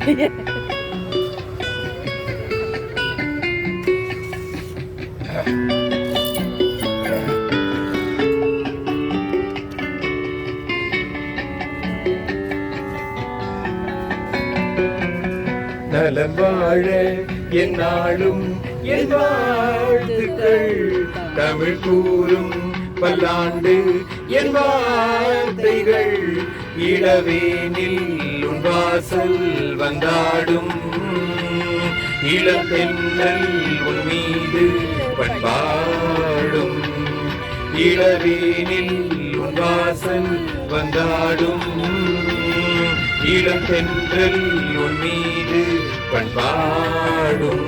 நலம் வாழ என்னாலும் என் வாழ்த்துக்கள் தமிழ் கூறும் பல்லாண்டு என் வார்த்தைகள் இளவேனில் உன் வாசல் வந்தாடும் இளப்பெண்ணல் உன் மீது பண்பாடும் இளவேனில் உன் வாசல் வந்தாடும் இளப்பெண்ணல் உன் மீது பண்பாடும்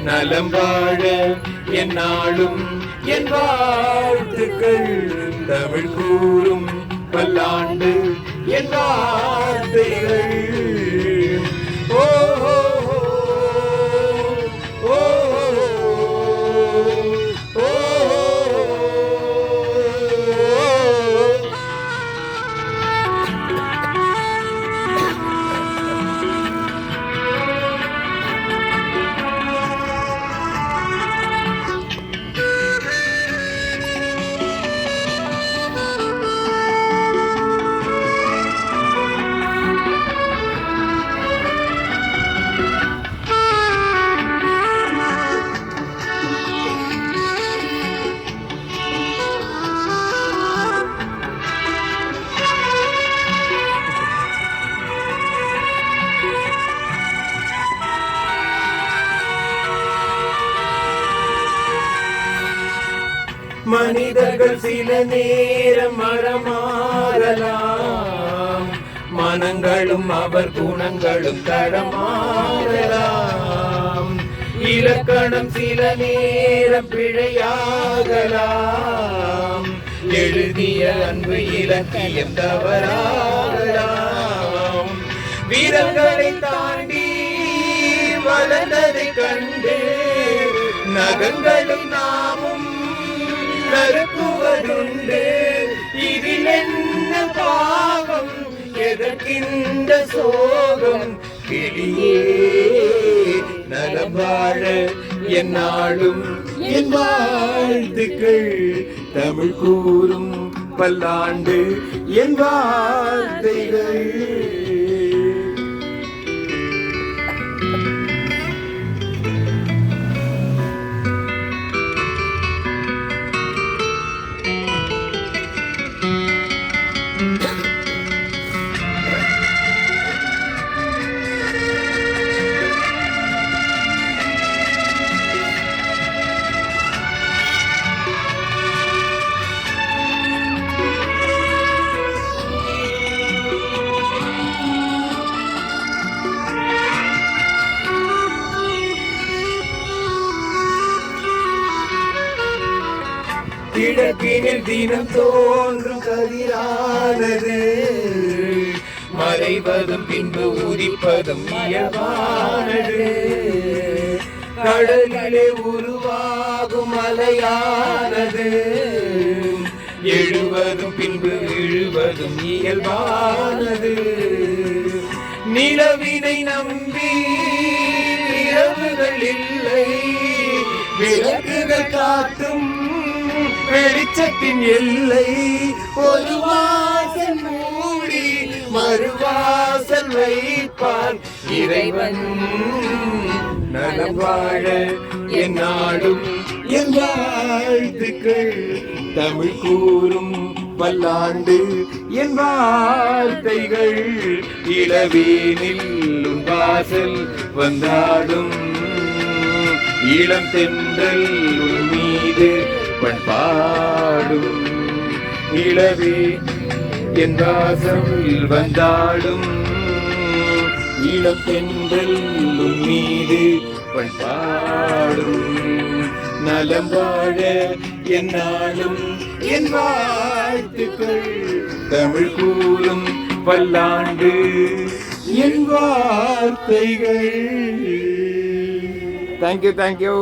நலம் வாழ என்னாலும் என் வாழ்த்துக்கள் தமிழ் கூறும் பல்லாண்டு என் வார்த்தைகள். ஓ மனிதர்கள் சில நேரம் மரமாறலாம், மனங்களும் அவர் குணங்களும் தடமாறலாம். இலக்கணம் சில நேரம் பிழையாகலாம், எழுதிய அன்பு இலக்கியம் தவறாகலாம். வீரர்களை தாண்டி வளர்ந்ததை கண்டு நகங்களும் நாமும் நறுக்குவதுண்டு. இதில் என்ன பாவம், எதற்கின்ற சோகம்? கிளியே நலம் வாழ என்னாலும் என் வாழ்த்துக்கள் தமிழ் கூறும் பல்லாண்டு என் வார்த்தைகள். கிழக்கினில் தினம் தோன்றும் கதிரானது, மறைவதும் பின்பு உதிப்பதும் இயல்பானது. கடலிலே உருவாகும் அலையானது, எழுவதும் பின்பு விழுவதும் இயல்பானது. நிலவினை நம்பி இரவுகள் இல்லை, விளக்குகள் காட்டும் வெளிச்சத்தின் எல்லை. ஒரு வாசல் மூடி மறுவாசல் வைப்பான் இறைவன். நலம் வாழ என்னாலும் என் வாழ்த்துக்கள் தமிழ் கூறும் பல்லாண்டு என் வார்த்தைகள். இளவேனில் உன் வாசல் வந்தாடும் இளம் தென்றல் உன் மீது பண்பாடும். இளவே என் வாசல் வந்தாடும் இளம் தென்றல் உன் மீது பண்பாடும். நலம் வாழ என்னாலும் என் வாழ்த்துக்கள் தமிழ் கூறும் பல்லாண்டு என் வார்த்தைகள். தேங்க்யூ.